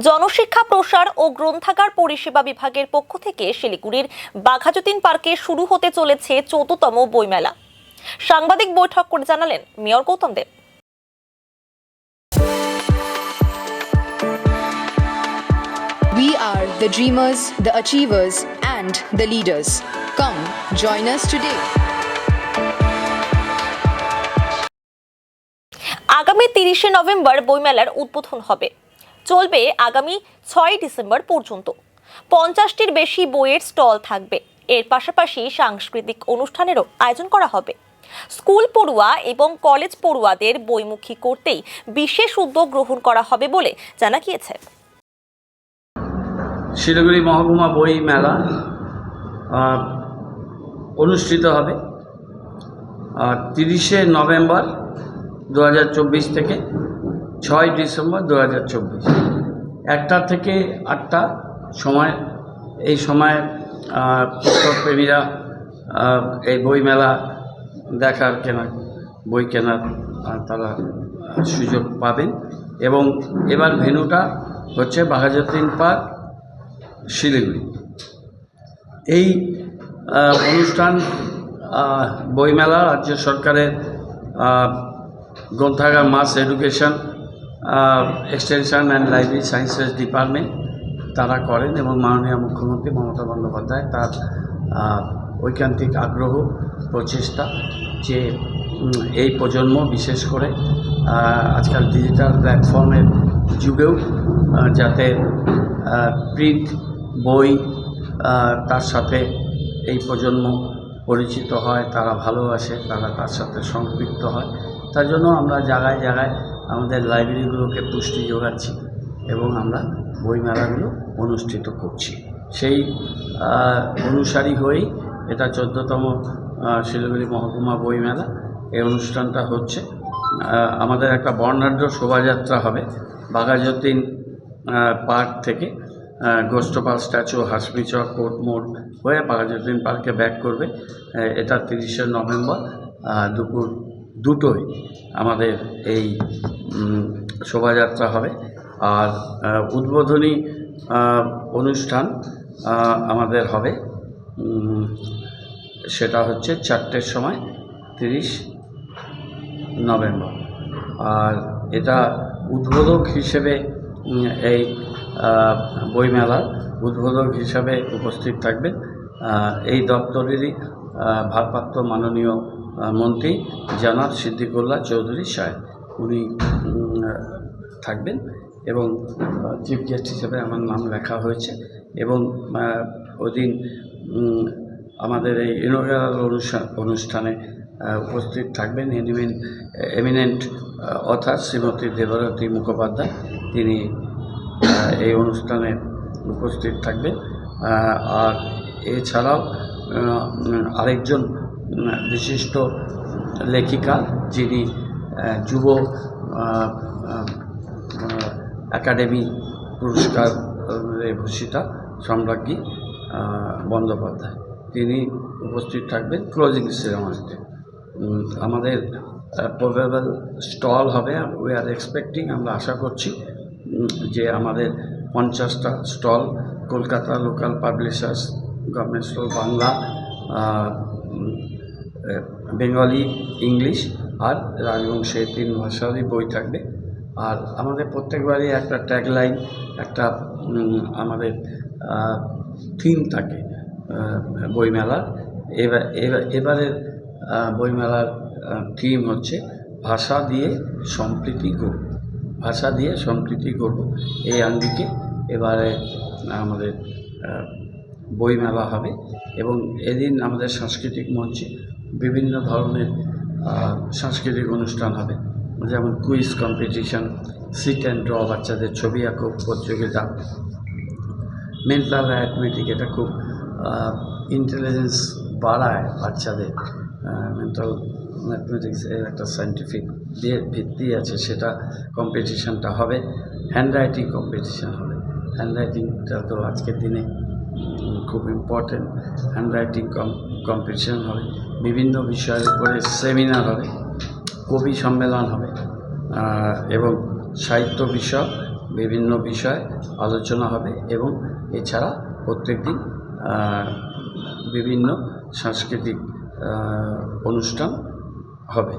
জনশিক্ষা প্রসার ও গ্রন্থাগার পরিষেবা বিভাগের পক্ষ থেকে শিলিগুড়ির বাঘাযতীন পার্কে শুরু হতে চলেছে 14তম বইমেলা। সাংবাদিক বৈঠক করে জানালেন mayor Goutam Deb. We are the dreamers, the achievers, and the leaders. Come, join us today. আগামী 30শে নভেম্বর বইমেলার উদ্বোধন হবে। চলবে আগামী 6 ডিসেম্বর পর্যন্ত। 50টির বেশি বইয়ের স্টল থাকবে। এর পাশাপাশি সাংস্কৃতিক অনুষ্ঠানেরও আয়োজন করা হবে। স্কুল পড়ুয়া এবং কলেজ পড়ুয়াদের বইমুখী করতেই বিশেষ উদ্যোগ গ্রহণ করা হবে বলে জানা গিয়েছে। শিলিগুড়ি মহকুমা বই মেলা অনুষ্ঠিত হবে 30শে নভেম্বর 2024 থেকে 6 ডিসেম্বর 2024, 1টা থেকে 8টা সময়। এই সময় পুস্তকপ্রেমীরা এই বই মেলা দেখার বই কেনার তারা সুযোগ পাবেন। এবং এবার ভেন্যুটা হচ্ছে বাঘাযতীন পার্ক, শিলিগুড়ি। এই অনুষ্ঠান বইমেলা রাজ্য সরকারের গ্রন্থাগার, mass education, extension and library sciences department তারা করেন এবং মাননীয় মুখ্যমন্ত্রী মমতা বন্দ্যোপাধ্যায় তার ঐকান্তিক আগ্রহ, প্রচেষ্টা যে এই প্রজন্ম, বিশেষ করে আজকাল ডিজিটাল প্ল্যাটফর্মের যুগেও যাতে প্রিন্ট বই তার সাথে এই প্রজন্ম পরিচিত হয়, তারা ভালোবাসে, তারা তার সাথে সম্পৃক্ত হয়। তার জন্য আমরা জায়গায় জায়গায় আমাদের লাইব্রেরিগুলোকে পুষ্টি যোগাচ্ছি এবং আমরা বইমেলাগুলো অনুষ্ঠিত করছি। সেই অনুসারী হয়েই এটা 14তম শিলিগুড়ি মহকুমা বইমেলা। এই অনুষ্ঠানটা হচ্ছে আমাদের একটা বর্ণাঢ্য শোভাযাত্রা হবে বাঘাযতীন পার্ক থেকে গোষ্ঠপাল স্ট্যাচু, হাসমিচক, কোর্ট মোড় হয়ে বাঘাযতীন পার্কে ব্যাক করবে। এটা 30শে নভেম্বর দুপুর 2টোয় আমাদের এই শোভাযাত্রা হবে। আর উদ্বোধনী অনুষ্ঠান আমাদের হবে, সেটা হচ্ছে 4টের সময় 30 নভেম্বর। আর এটা উদ্বোধক হিসেবে এই বইমেলার উদ্বোধক হিসাবে উপস্থিত থাকবেন এই দপ্তরেরই ভারপ্রাপ্ত মাননীয় মন্ত্রী জনাব সিদ্দিকুল্লাহ চৌধুরী সাহেব। উনি থাকবেন এবং চিফ গেস্ট হিসেবে আমার নাম লেখা হয়েছে। এবং ওদিন আমাদের এই ইনঅগারাল অনুষ্ঠানে উপস্থিত থাকবেন এমিনেন্ট অথার শ্রীমতী দেবরতী মুখোপাধ্যায়। তিনি এই অনুষ্ঠানে উপস্থিত থাকবেন। আর এছাড়াও আরেকজন বিশিষ্ট লেখিকা, যিনি যুব একাডেমি পুরস্কার ভূষিতা সম্রাজ্ঞী বন্দ্যোপাধ্যায়, তিনি উপস্থিত থাকবেন ক্লোজিং সেরেমনিতে। আমাদের প্রবেবল স্টল হবে। উই আর এক্সপেক্টিং, আমরা আশা করছি যে আমাদের 50টা stall, Kolkata local publishers, government stall, Bangla, Bengali, English আর রাজবংশী, 3 ভাষারই বই থাকবে। আর আমাদের প্রত্যেকবারই একটা ট্যাগলাইন, একটা আমাদের থিম থাকে বইমেলার। এবারের বইমেলার থিম হচ্ছে ভাষা দিয়ে সম্প্রীতি করব, ভাষা দিয়ে সম্প্রীতি করব। এই আঙ্গিকে এবারে আমাদের বইমেলা হবে। এবং এদিন আমাদের সাংস্কৃতিক মঞ্চে বিভিন্ন ধরনের সাংস্কৃতিক অনুষ্ঠান হবে, যেমন quiz competition, sit and draw, বাচ্চাদের ছবি আঁকো প্রতিযোগিতা, মেন্টাল অ্যাথমেটিক, এটা খুব ইন্টেলিজেন্স বাড়ায় বাচ্চাদের। মেন্টাল ম্যাথমেটিক্সের একটা সায়েন্টিফিক ভিত্তি আছে, সেটা কম্পিটিশানটা হবে। হ্যান্ডরাইটিং কম্পিটিশান হবে। হ্যান্ডরাইটিংটা তো আজকের দিনে খুব ইম্পর্টেন্ট। হ্যান্ডরাইটিং কম্পিটিশান হবে। বিভিন্ন বিষয়ের উপরে সেমিনার হবে, কবি সম্মেলন হবে এবং সাহিত্য বিষয়ক বিভিন্ন বিষয়ে আলোচনা হবে এবং এছাড়া প্রত্যেকদিন বিভিন্ন সাংস্কৃতিক অনুষ্ঠান হবে।